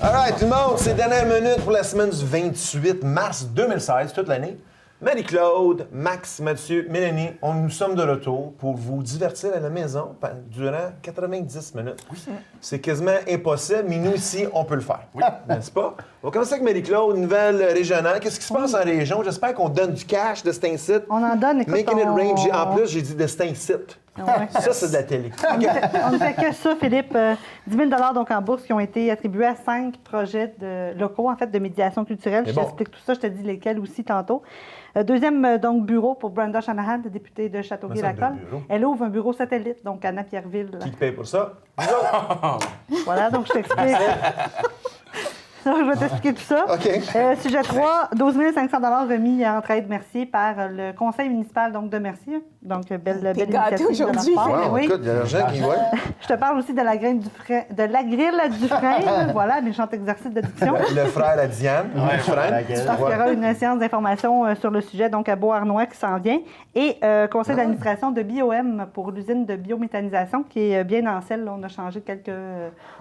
All right, tout le monde, c'est dernière minute pour la semaine du 28 mars 2016, toute l'année. Marie-Claude, Max, Mathieu, Mélanie, nous sommes de retour pour vous divertir à la maison durant 90 minutes. Oui. C'est quasiment impossible, mais nous, ici, on peut le faire. Oui. N'est-ce pas? On va commencer avec Marie-Claude, nouvelle régionale. Qu'est-ce qui se passe en région? J'espère qu'on donne du cash de cet incite. On en donne, écoute, Making it rain. En plus, j'ai dit de cet incite. Ouais. Ça, c'est de la télé. On ne fait que ça, Philippe. 10 000 donc en bourse qui ont été attribués à 5 projets locaux, en fait, de médiation culturelle. Je t'explique tout ça, je te dis lesquels aussi tantôt. Deuxième donc bureau pour Brenda Shanahan, députée de Châteauguay-Lacolle. Elle ouvre un bureau satellite, donc à Napierville. Qui paye pour ça? Voilà, donc je t'explique. Donc, je vais t'expliquer tout ça. OK. Sujet 3, 12 500 remis en aide Mercier par le conseil municipal donc, de Mercier. Donc, belle initiative aujourd'hui. de leur part. Wow, Oui. écoute, il y a l'argent qui voit. Je te parle aussi de la grille du frein. Voilà, méchant exercice de diction. Le frère à Diane. Ouais, frère. Il y aura une séance d'information sur le sujet, donc à Beauharnois qui s'en vient. Et conseil d'administration de BioM pour l'usine de biométhanisation qui est bien en selle. Là, on a changé quelques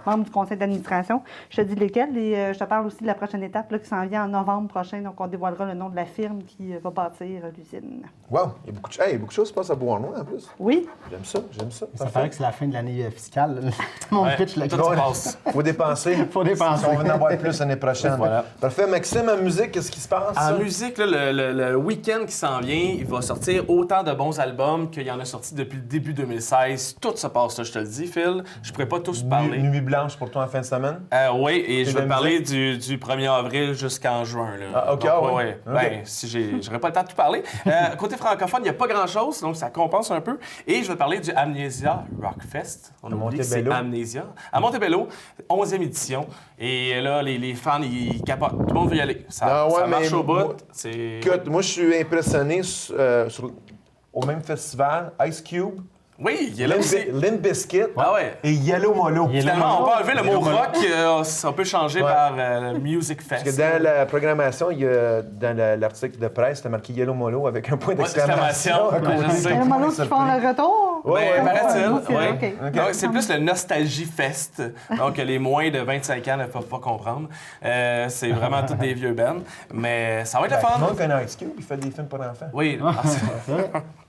membres du conseil d'administration. Je te dis lesquels. Et je te parle aussi de la prochaine étape là, qui s'en vient en novembre prochain. Donc, on dévoilera le nom de la firme qui va bâtir l'usine. Wow, il y a beaucoup de choses qui se passent à Beauharnois en plus. Oui. J'aime ça, j'aime ça. Ça paraît que c'est la fin de l'année fiscale. Mon pitch, là, Tout se passe. Faut dépenser. Faut dépenser. On va en avoir plus l'année prochaine. Voilà. Parfait. Maxime, en musique, qu'est-ce qui se passe? En musique, là, le week-end qui s'en vient, il va sortir autant de bons albums qu'il y en a sortis depuis le début 2016. Tout se passe là, je te le dis, Phil. Je pourrais pas tous parler. Nuit blanche pour toi en fin de semaine? Oui, et je vais de parler du 1er avril jusqu'en juin. Là. Ah, OK, donc, oui. ouais. OK. Ben, si j'aurais pas le temps de tout parler. Côté francophone, il n'y a pas grand-chose, donc ça compense un peu. Et je vais parler du Amnesia Rockfest. On a oublié que c'est Amnesia. À Montebello, 11e édition. Et là, les fans, ils capotent. Tout le monde veut y aller. Ça marche au bout. Écoute, moi, je suis impressionné au même festival, Ice Cube. Oui, il y a là aussi. Limp Bizkit et Yellow Molo. Finalement, on peut enlever le mot rock, ça peut changer par Music Fest. Parce que dans la programmation, il y a, dans l'article de presse, c'était marqué Yellow Molo avec un point d'exclamation. Le Molo qui font le retour? Oui, paraît-il. OK. Donc, c'est plus le Nostalgie Fest. Donc, les moins de 25 ans ne peuvent pas comprendre. C'est vraiment toutes des vieux bands. Mais ça va être le fun. Tout le monde connaît Ice Cube, il fait des films pour enfants. Oui.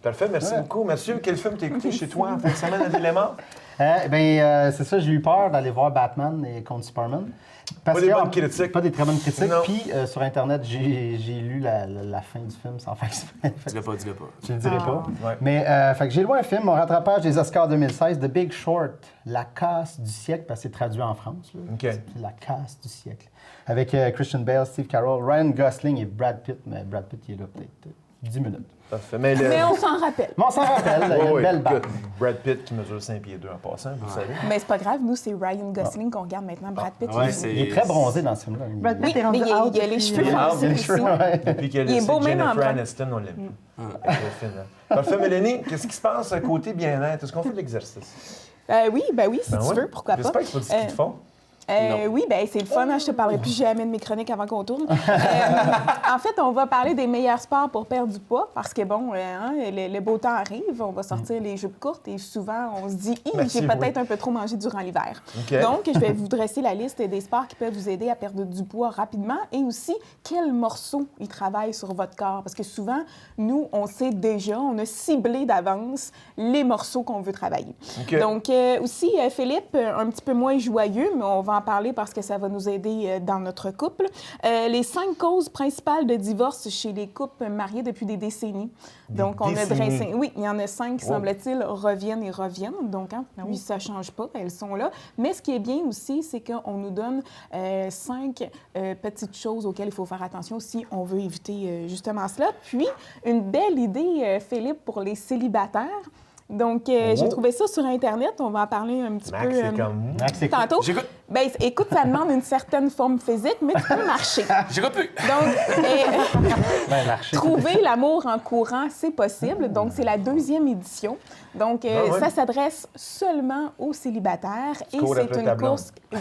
Parfait, merci beaucoup. Mathieu, quel film t'as écouté chez toi en fin de semaine à Délément? C'est ça, j'ai eu peur d'aller voir Batman et contre Superman. Pas des bonnes critiques. Pas des très bonnes critiques. Non. Puis, sur Internet, j'ai lu la fin du film sans faire exprès. Dis-le pas. Je ne dirai pas. Ouais. Mais fait que j'ai loué un film, mon rattrapage des Oscars 2016, The Big Short, La casse du siècle, parce que c'est traduit en France. Là. OK. C'est La casse du siècle. Avec Christian Bale, Steve Carell, Ryan Gosling et Brad Pitt. Mais Brad Pitt, il est là peut-être 10 minutes. Parfait. Mais on s'en rappelle. Mais on s'en rappelle, il y a une belle barre. Brad Pitt qui mesure 5 pieds 2 en passant, vous le savez. Mais c'est pas grave, nous, c'est Ryan Gosling qu'on regarde maintenant. Brad Pitt, Il est très bronzé dans ce film-là. Brad Pitt oui, est rendu mais il y a les cheveux foncés aussi. Depuis qu'il a laissé Jennifer Aniston, on l'aime. Parfait, Mélanie, qu'est-ce qui se passe à côté bien-être? Est-ce qu'on fait de l'exercice? Oui, si tu veux, pourquoi pas. J'espère qu'il faut du ski de fond. Oui, c'est le fun. Je te parlerai plus jamais de mes chroniques avant qu'on tourne. En fait, on va parler des meilleurs sports pour perdre du poids parce que, le beau temps arrive, on va sortir les jupes courtes et souvent, on se dit « j'ai peut-être un peu trop mangé durant l'hiver Okay. ». Donc, je vais vous dresser la liste des sports qui peuvent vous aider à perdre du poids rapidement et aussi quels morceaux ils travaillent sur votre corps. Parce que souvent, nous, on sait déjà, on a ciblé d'avance les morceaux qu'on veut travailler. Okay. Donc, aussi, Philippe, un petit peu moins joyeux, mais on va en parler parce que ça va nous aider dans notre couple. Les 5 causes principales de divorce chez les couples mariés depuis des décennies. Donc, on a dressé... Oui, il y en a 5 qui, semble-t-il, reviennent. Donc, oui, ça ne change pas, elles sont là. Mais ce qui est bien aussi, c'est qu'on nous donne 5 petites choses auxquelles il faut faire attention si on veut éviter justement cela. Puis, une belle idée, Philippe, pour les célibataires. Donc, j'ai trouvé ça sur Internet. On va en parler un petit peu tantôt. J'écoute. Écoute, ça demande une certaine forme physique, mais tu peux marcher. J'écoute plus. Donc, trouver l'amour en courant, c'est possible. Donc, c'est la 2e édition. Donc, ça s'adresse seulement aux célibataires. Et c'est une course... Oui.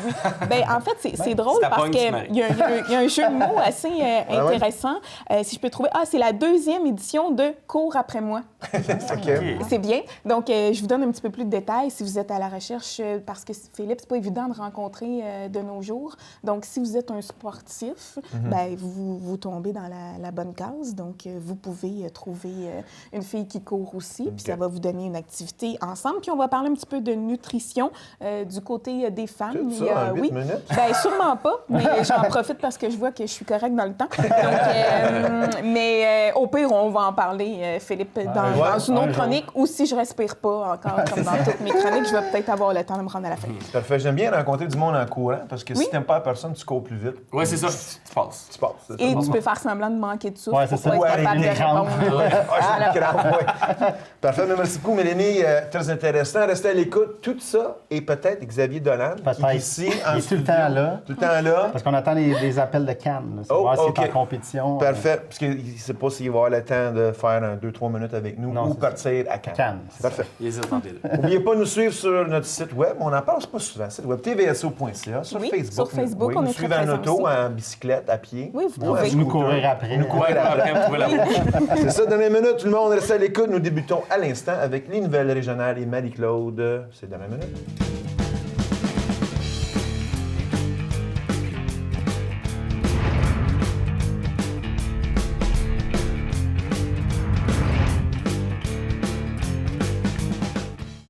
En fait, c'est drôle parce qu'il y a un jeu de mots assez intéressant. Si je peux trouver... c'est la 2e édition de « Cours après moi ». OK. C'est bien. Donc, je vous donne un petit peu plus de détails si vous êtes à la recherche, parce que Philippe, c'est pas évident de rencontrer de nos jours. Donc, si vous êtes un sportif, ben, vous tombez dans la bonne case. Donc, vous pouvez trouver une fille qui court aussi, puis ça va vous donner une activité ensemble. Puis, on va parler un petit peu de nutrition du côté des femmes. Tout ça en 8 minutes? Bien, sûrement pas, mais j'en profite parce que je vois que je suis correcte dans le temps. Donc, mais au pire, on va en parler, Philippe, dans une autre chronique, ou si je respire pas encore, comme dans toutes mes chroniques, je vais peut-être avoir le temps de me rendre à la fin. Parfait. J'aime bien rencontrer du monde en courant, parce que si t'aimes pas la personne, tu cours plus vite. Oui, c'est ça. Tu passes. Tu passes. Et tu peux faire semblant de manquer de souffle Ouais, c'est pour ça. pas être capable de avec une crampe. répondre. Parfait. Merci beaucoup, Mélanie. Très intéressant. Restez à l'écoute. Tout ça, et peut-être Xavier Dolan, qui est ici en Il est tout le temps là. Tout le temps là. Parce qu'on attend les appels de Cannes. Là, voir s'il est en compétition. Parfait. Parce qu'il ne sait pas s'il va avoir le temps de faire 2-3 minutes avec nous ou partir à Cannes. Parfait. N'oubliez pas de nous suivre sur notre site web. On n'en parle pas souvent. Site web tvso.ca. Sur Facebook. Sur Facebook, on est nous très suivre en présents auto, aussi. en bicyclette, à pied. Oui, vous pouvez. Nous courir après. Nous courir après. C'est ça, dernière minute. Tout le monde reste à l'écoute. Nous débutons à l'instant avec les nouvelles régionales et Marie-Claude. C'est dernière minute.